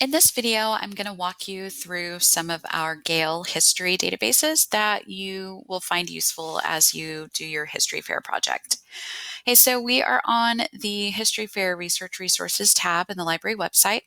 In this video, I'm going to walk you through some of our Gale history databases that you will find useful as you do your History Fair project. Okay, so we are on the History Fair Research Resources tab in the library website.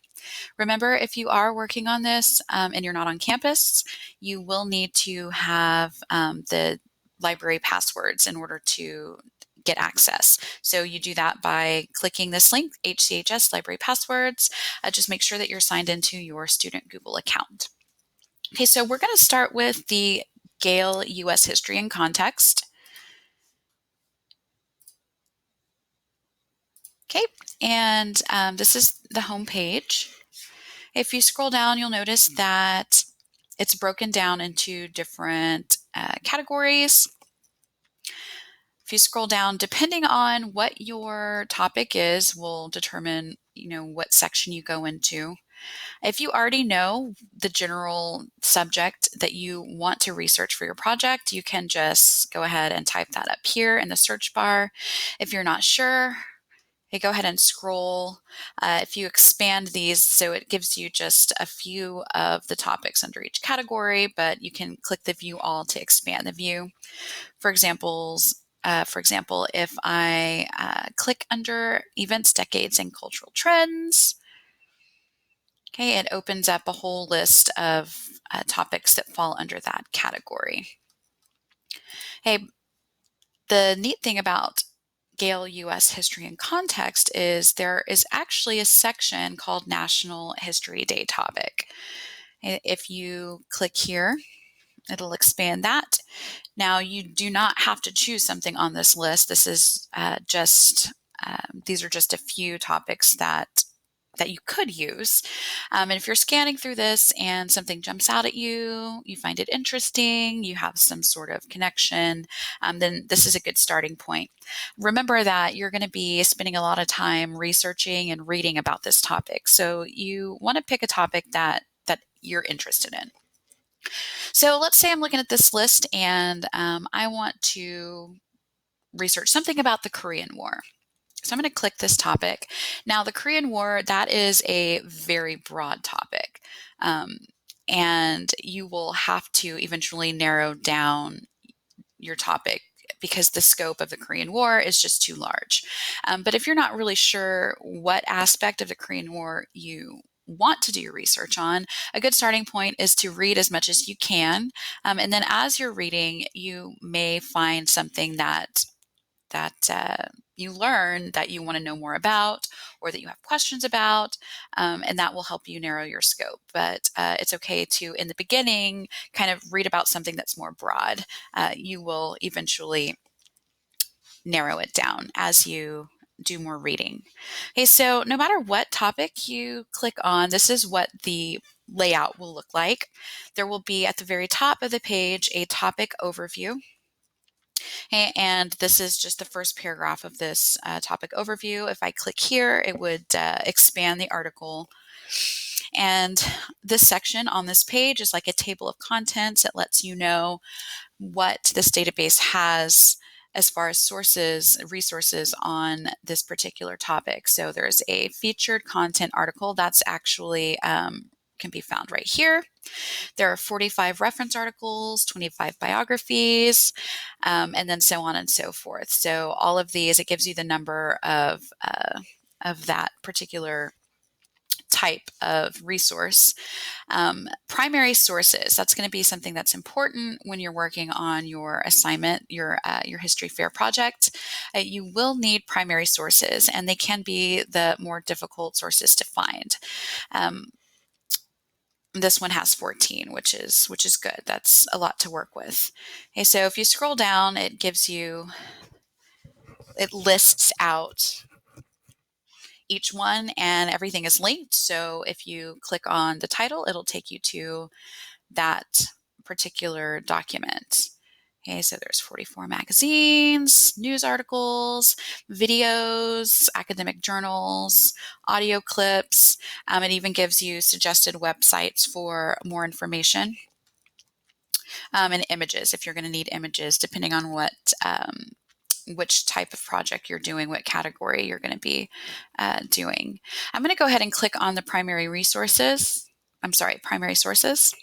Remember, if you are working on this and you're not on campus, you will need to have the library passwords in order to get access. So you do that by clicking this link, HCHS library passwords. Just make sure that you're signed into your student Google account. Okay, so we're going to start with the Gale U.S. History and Context. Okay, and this is the home page. If you scroll down, you'll notice that it's broken down into different categories. If you scroll down, depending on what your topic is, will determine, what section you go into. If you already know the general subject that you want to research for your project, you can just go ahead and type that up here in the search bar. If you're not sure, go ahead and scroll. If you expand these, so it gives you just a few of the topics under each category, but you can click the view all to expand the view. For example, if I click under events, decades, and cultural trends, okay, it opens up a whole list of topics that fall under that category. Okay, the neat thing about Gale U.S. History and Context is there is actually a section called National History Day topic. If you click here, it'll expand that. Now, you do not have to choose something on this list. This is these are just a few topics that you could use. And if you're scanning through this and something jumps out at you, you find it interesting, you have some sort of connection, then this is a good starting point. Remember that you're going to be spending a lot of time researching and reading about this topic. So you want to pick a topic that you're interested in. So let's say I'm looking at this list and I want to research something about the Korean War. So I'm going to click this topic. Now, the Korean War, that is a very broad topic. And you will have to eventually narrow down your topic because the scope of the Korean War is just too large. But if you're not really sure what aspect of the Korean War you want to do your research on, a good starting point is to read as much as you can. And then as you're reading, you may find something that you learn that you want to know more about or that you have questions about, and that will help you narrow your scope. But it's okay to, in the beginning, kind of read about something that's more broad. You will eventually narrow it down as you do more reading. Okay, so no matter what topic you click on, this is what the layout will look like. There will be at the very top of the page a topic overview. Okay, and this is just the first paragraph of this topic overview. If I click here, it would expand the article. And this section on this page is like a table of contents. It lets you know what this database has as far as resources on this particular topic. So there's a featured content article that's actually can be found right here. There are 45 reference articles, 25 biographies, and then so on and so forth. So all of these, it gives you the number of that particular type of resource. Primary sources, that's going to be something that's important when you're working on your assignment, your History Fair project. You will need primary sources, and they can be the more difficult sources to find. This one has 14, which is good. That's a lot to work with. Okay, so if you scroll down, it lists out each one, and everything is linked. So if you click on the title, it'll take you to that particular document. Okay, so there's 44 magazines, news articles, videos, academic journals, audio clips. It even gives you suggested websites for more information, and images if you're going to need images, depending on what which type of project you're doing, what category you're going to be doing. I'm going to go ahead and click on the primary resources. I'm sorry, primary sources.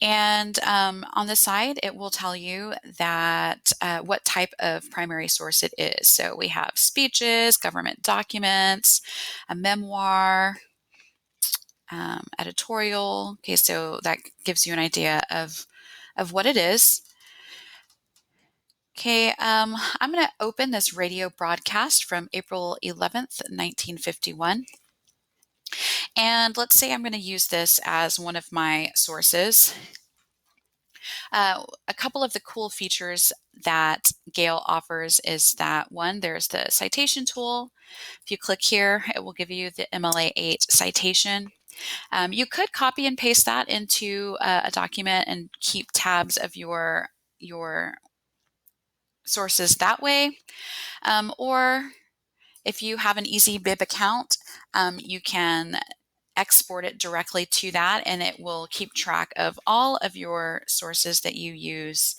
And on the side, it will tell you that what type of primary source it is. So we have speeches, government documents, a memoir, editorial. Okay, so that gives you an idea of what it is. Okay, I'm going to open this radio broadcast from April 11th, 1951. And let's say I'm going to use this as one of my sources. A couple of the cool features that Gale offers is that one, there's the citation tool. If you click here, it will give you the MLA 8 citation. You could copy and paste that into a document and keep tabs of your sources that way. Or if you have an EasyBib account, you can export it directly to that, and it will keep track of all of your sources that you use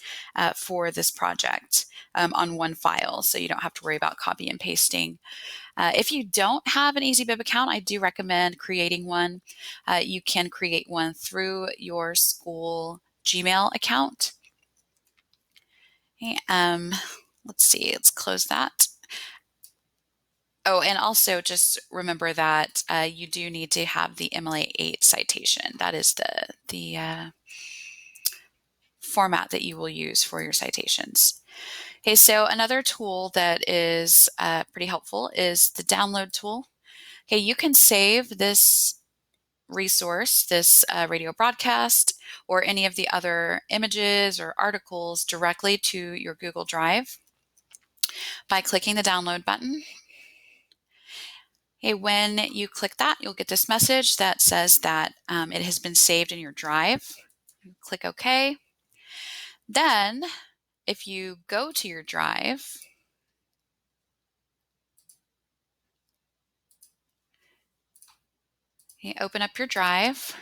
for this project on one file, so you don't have to worry about copy and pasting. If you don't have an EasyBib account, I do recommend creating one. You can create one through your school Gmail account. Okay, let's see, let's close that. Oh, and also just remember that you do need to have the MLA 8 citation. That is the format that you will use for your citations. Okay, so another tool that is pretty helpful is the download tool. Okay, you can save this resource, this radio broadcast, or any of the other images or articles directly to your Google Drive by clicking the download button. Okay, when you click that, you'll get this message that says that it has been saved in your drive. Click OK. Then, if you go to your drive, you open up your drive.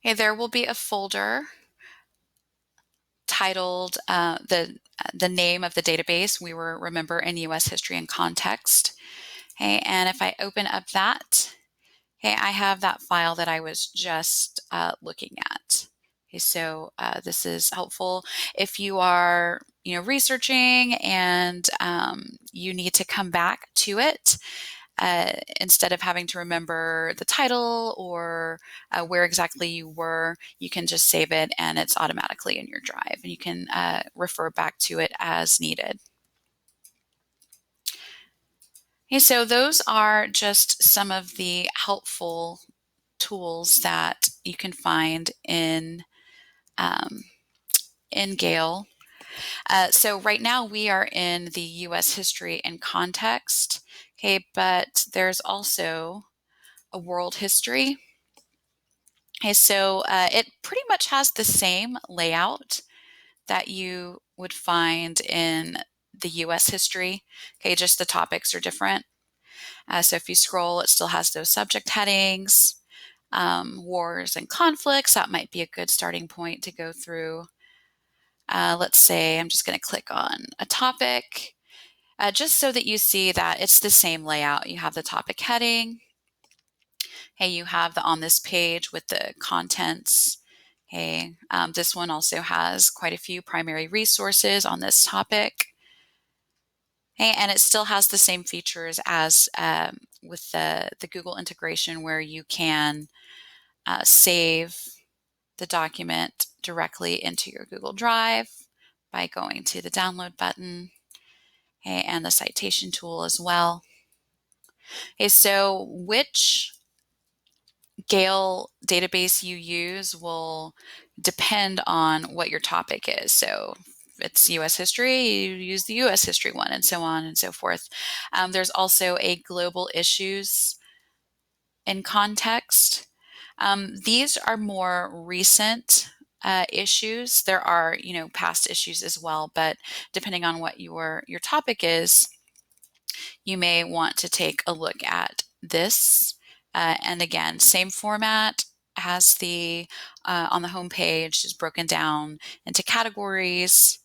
Okay, there will be a folder titled the name of the database. We were, remember, in U.S. History and Context. Okay, and if I open up that, okay, I have that file that I was just looking at. Okay, so this is helpful if you are, researching and you need to come back to it. Instead of having to remember the title or where exactly you were, you can just save it and it's automatically in your drive, and you can refer back to it as needed. Okay, so those are just some of the helpful tools that you can find in Gale. So right now we are in the U.S. History and Context, okay, but there's also a World History. Okay, so it pretty much has the same layout that you would find in the U.S. History. Okay, just the topics are different. So if you scroll, it still has those subject headings. Wars and conflicts, that might be a good starting point to go through. Let's say I'm just going to click on a topic, just so that you see that it's the same layout. You have the topic heading. Hey, you have the on this page with the contents. Hey, this one also has quite a few primary resources on this topic. Hey, and it still has the same features as with the Google integration, where you can save the document directly into your Google Drive by going to the download button, okay, and the citation tool as well. Okay, so which Gale database you use will depend on what your topic is. So if it's U.S. history, you use the U.S. history one, and so on and so forth. There's also a global issues in context. These are more recent issues. There are, past issues as well, but depending on what your topic is, you may want to take a look at this. And again, same format has the on the home page is broken down into categories.